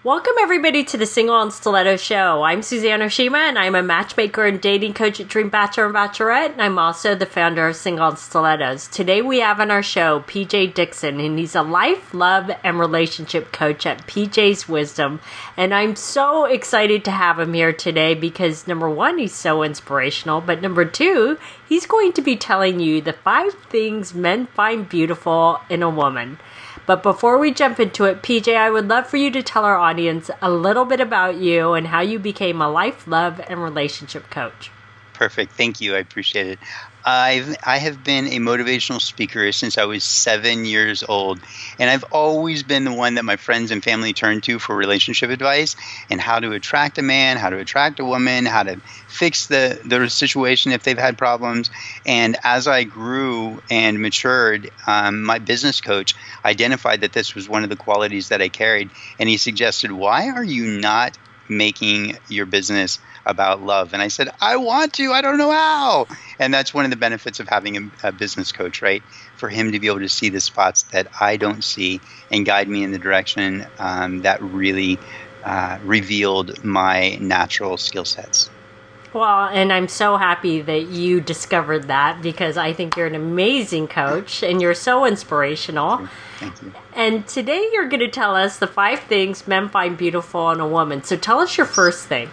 Welcome everybody to the Single and Stiletto Show. I'm Suzanne Oshima and I'm a matchmaker and dating coach at Dream Bachelor and Bachelorette, and I'm also the founder of Single and Stilettos. Today we have on our show PJ Dixon, and he's a life, love, and relationship coach at PJ's Wisdom. And I'm so excited to have him here today because number one, he's so inspirational, but number two, he's going to be telling you the 5 things men find beautiful in a woman. But before we jump into it, PJ, I would love for you to tell our audience a little bit about you and how you became a life, love, and relationship coach. Perfect. Thank you. I appreciate it. I have been a motivational speaker since I was 7 years old, and I've always been the one that my friends and family turn to for relationship advice and how to attract a man, how to attract a woman, how to fix the situation if they've had problems. And as I grew and matured, my business coach identified that this was one of the qualities that I carried, and he suggested, why are you not making your business about love? And I said, I want to, I don't know how. And that's one of the benefits of having a business coach, right? For him to be able to see the spots that I don't see and guide me in the direction that really revealed my natural skill sets. Well, and I'm so happy that you discovered that because I think you're an amazing coach and you're so inspirational. Thank you. And today you're going to tell us the 5 things men find beautiful in a woman. So tell us your first thing.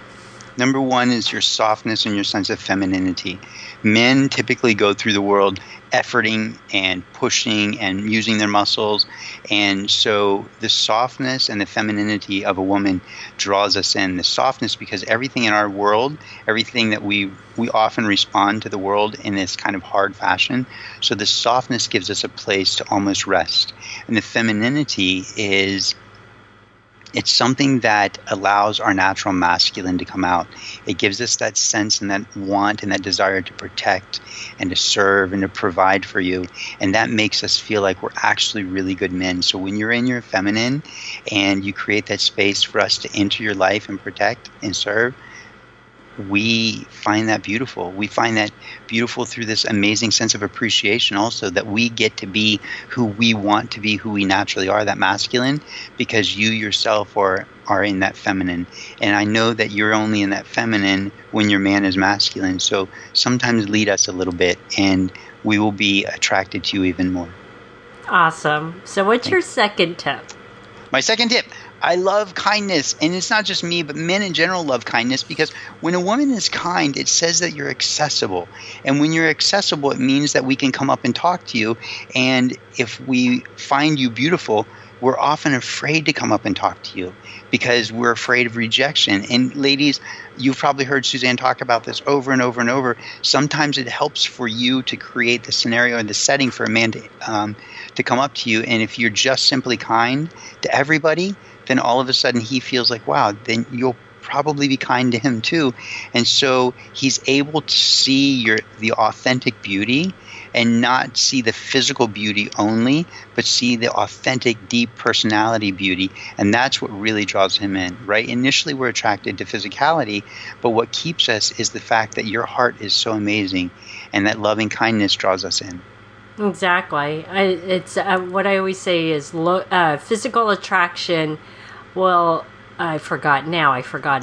Number one is your softness and your sense of femininity. Men typically go through the world efforting and pushing and using their muscles. And so the softness and the femininity of a woman draws us in. The softness because everything in our world, everything that we often respond to the world in this kind of hard fashion. So the softness gives us a place to almost rest. And the femininity is, it's something that allows our natural masculine to come out. It gives us that sense and that want and that desire to protect and to serve and to provide for you. And that makes us feel like we're actually really good men. So when you're in your feminine and you create that space for us to enter your life and protect and serve, we find that beautiful. We find that beautiful through this amazing sense of appreciation also that we get to be who we want to be, who we naturally are, that masculine, because you yourself are in that feminine. And I know that you're only in that feminine when your man is masculine. So sometimes lead us a little bit and we will be attracted to you even more. Awesome. So what's your second tip? My second tip. I love kindness, and it's not just me, but men in general love kindness because when a woman is kind, it says that you're accessible. And when you're accessible, it means that we can come up and talk to you. And if we find you beautiful, we're often afraid to come up and talk to you because we're afraid of rejection. And ladies, you've probably heard Suzanne talk about this over and over and over. Sometimes it helps for you to create the scenario and the setting for a man to come up to you. And if you're just simply kind to everybody, then all of a sudden he feels like, wow, then you'll probably be kind to him too. And so he's able to see the authentic beauty and not see the physical beauty only, but see the authentic, deep personality beauty. And that's what really draws him in, right? Initially, we're attracted to physicality, but what keeps us is the fact that your heart is so amazing and that loving kindness draws us in. Exactly. It's what I always say is physical attraction will, I forgot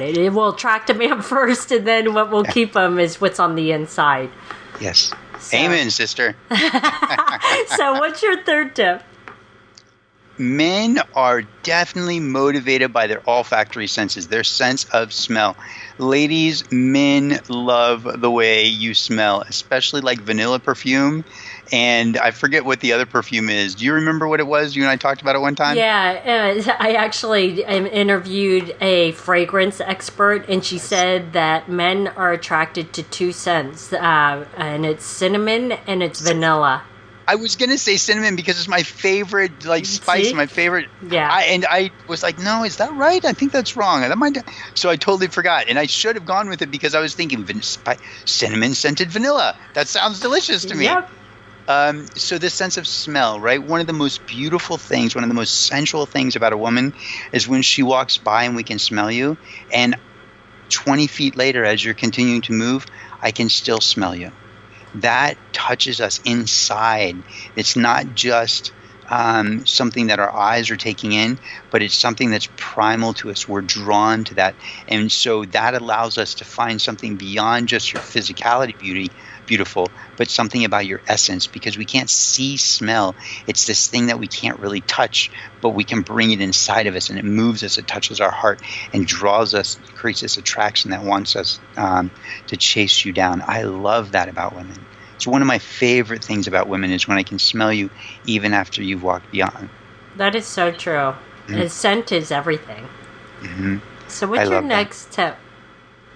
it. It will attract a man first, and then what will keep him is what's on the inside. Yes. So. Amen, sister. So what's your third tip? Men are definitely motivated by their olfactory senses, their sense of smell. Ladies, men love the way you smell, especially like vanilla perfume. And I forget what the other perfume is. Do you remember what it was? You and I talked about it one time? Yeah, I actually interviewed a fragrance expert, and she said that men are attracted to 2 scents, and it's cinnamon and it's vanilla. I was going to say cinnamon because it's my favorite spice, See? my favorit. Yeah. I was like, no, is that right? I think that's wrong. So I totally forgot. And I should have gone with it because I was thinking cinnamon scented vanilla. That sounds delicious to me. Yep. So this sense of smell, right? One of the most beautiful things, one of the most sensual things about a woman is when she walks by and we can smell you. And 20 feet later, as you're continuing to move, I can still smell you. That touches us inside. It's not just something that our eyes are taking in, but it's something that's primal to us. We're drawn to that. And so that allows us to find something beyond just your physicality beautiful, but something about your essence, because we can't see smell. It's this thing that we can't really touch, but we can bring it inside of us, and it moves us, it touches our heart and draws us, creates this attraction that wants us to chase you down. I love that about women. So one of my favorite things about women is when I can smell you even after you've walked beyond. That is so true. And scent is everything. So what's your next tip?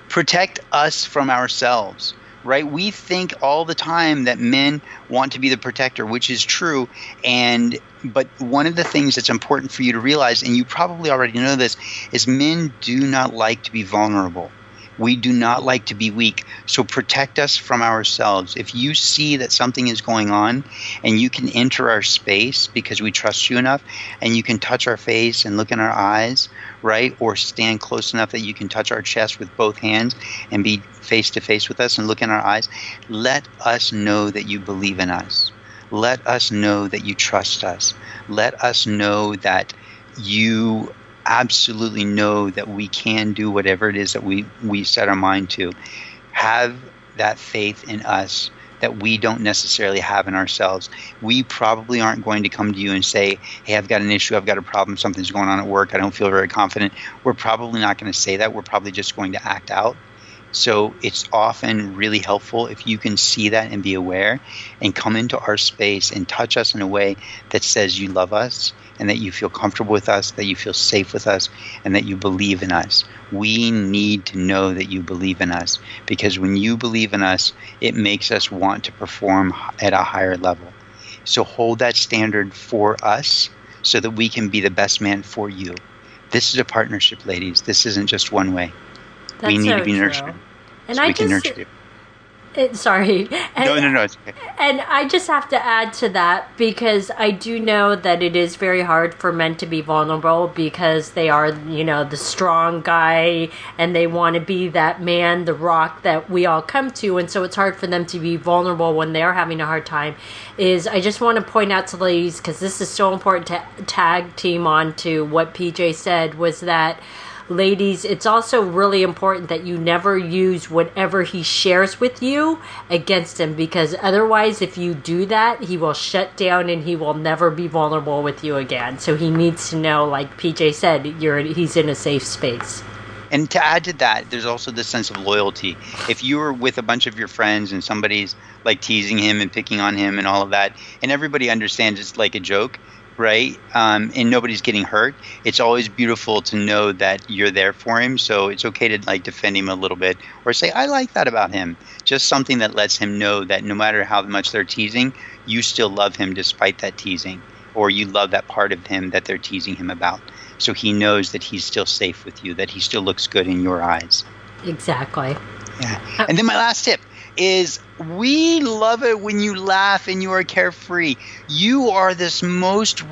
Protect us from ourselves, right? We think all the time that men want to be the protector, which is true. But one of the things that's important for you to realize, and you probably already know this, is men do not like to be vulnerable. We do not like to be weak. So protect us from ourselves. If you see that something is going on and you can enter our space because we trust you enough, and you can touch our face and look in our eyes, right? Or stand close enough that you can touch our chest with both hands and be face to face with us and look in our eyes, let us know that you believe in us. Let us know that you trust us. Let us know that you absolutely know that we can do whatever it is that we set our mind to. Have that faith in us that we don't necessarily have in ourselves. We probably aren't going to come to you and say, hey, I've got an issue, I've got a problem, something's going on at work, I don't feel very confident. We're probably not going to say that. We're probably just going to act out. So it's often really helpful if you can see that and be aware and come into our space and touch us in a way that says you love us and that you feel comfortable with us, that you feel safe with us, and that you believe in us. We need to know that you believe in us, because when you believe in us, it makes us want to perform at a higher level. So hold that standard for us so that we can be the best man for you. This is a partnership, ladies. This isn't just one way. That's we need so to be true. nurtured. And so I we can just, nurture you. Sorry. And, No, it's okay. And I just have to add to that, because I do know that it is very hard for men to be vulnerable, because they are, the strong guy, and they want to be that man, the rock that we all come to, and so it's hard for them to be vulnerable when they're having a hard time. I just want to point out to ladies, because this is so important to tag team on to what PJ said, was that ladies, it's also really important that you never use whatever he shares with you against him, because otherwise, if you do that, he will shut down and he will never be vulnerable with you again. So he needs to know, like PJ said, he's in a safe space. And to add to that, there's also this sense of loyalty. If you were with a bunch of your friends and somebody's like teasing him and picking on him and all of that, and everybody understands it's like a joke, right? And nobody's getting hurt. It's always beautiful to know that you're there for him. So it's okay to like defend him a little bit, or say, I like that about him. Just something that lets him know that no matter how much they're teasing, you still love him despite that teasing, or you love that part of him that they're teasing him about. So he knows that he's still safe with you, that he still looks good in your eyes. Exactly. Yeah. And then my last tip is, we love it when you laugh and you are carefree. You are the most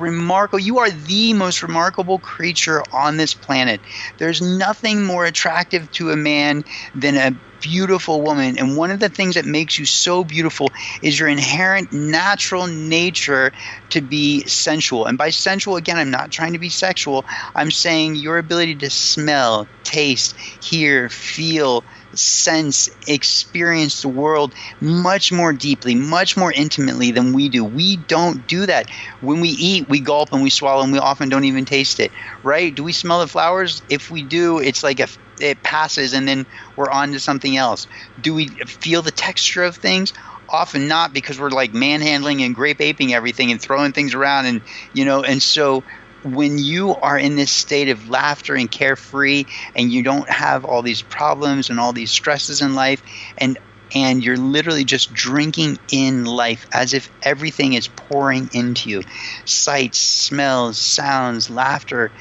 remarkable creature on this planet. There's nothing more attractive to a man than a beautiful woman. And one of the things that makes you so beautiful is your inherent natural nature to be sensual. And by sensual, again, I'm not trying to be sexual. I'm saying your ability to smell, taste, hear, feel, sense, experience the world much more deeply, much more intimately than we do. We don't do that. When we eat, we gulp and we swallow, and we often don't even taste it, right? Do we smell the flowers? If we do, it's like it passes and then we're on to something else. Do we feel the texture of things? Often not, because we're like manhandling and grape aping everything and throwing things around, and so when you are in this state of laughter and carefree, and you don't have all these problems and all these stresses in life, and you're literally just drinking in life as if everything is pouring into you, sights, smells, sounds, laughter,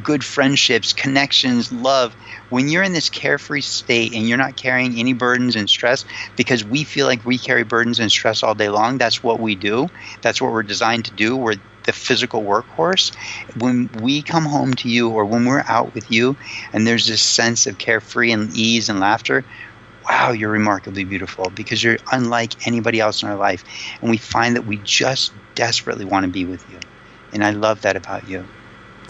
good friendships, connections, love. When you're in this carefree state and you're not carrying any burdens and stress, because we feel like we carry burdens and stress all day long, that's what we do. That's what we're designed to do. We're the physical workhorse. When we come home to you, or when we're out with you, and there's this sense of carefree and ease and laughter, wow, you're remarkably beautiful because you're unlike anybody else in our life. And we find that we just desperately want to be with you. And I love that about you.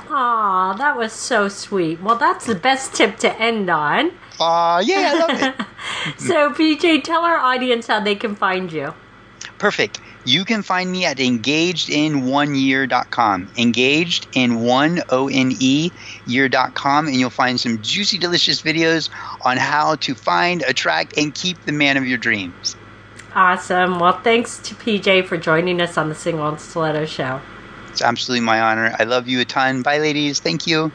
Aw, that was so sweet. Well, that's the best tip to end on. Yeah, I love it. So, PJ, tell our audience how they can find you. Perfect. You can find me at engagedin1year.com. Engagedin1 year.com, and you'll find some juicy, delicious videos on how to find, attract, and keep the man of your dreams. Awesome. Well, thanks to PJ for joining us on the Single and Stiletto Show. It's absolutely my honor. I love you a ton. Bye, ladies. Thank you.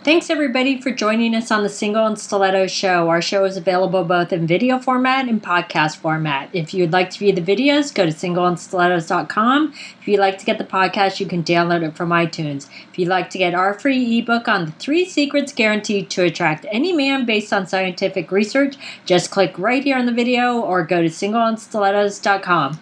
Thanks, everybody, for joining us on the Single and Stiletto Show. Our show is available both in video format and podcast format. If you'd like to view the videos, go to singleandstilettos.com. If you'd like to get the podcast, you can download it from iTunes. If you'd like to get our free ebook on the 3 secrets guaranteed to attract any man based on scientific research, just click right here on the video or go to singleandstilettos.com.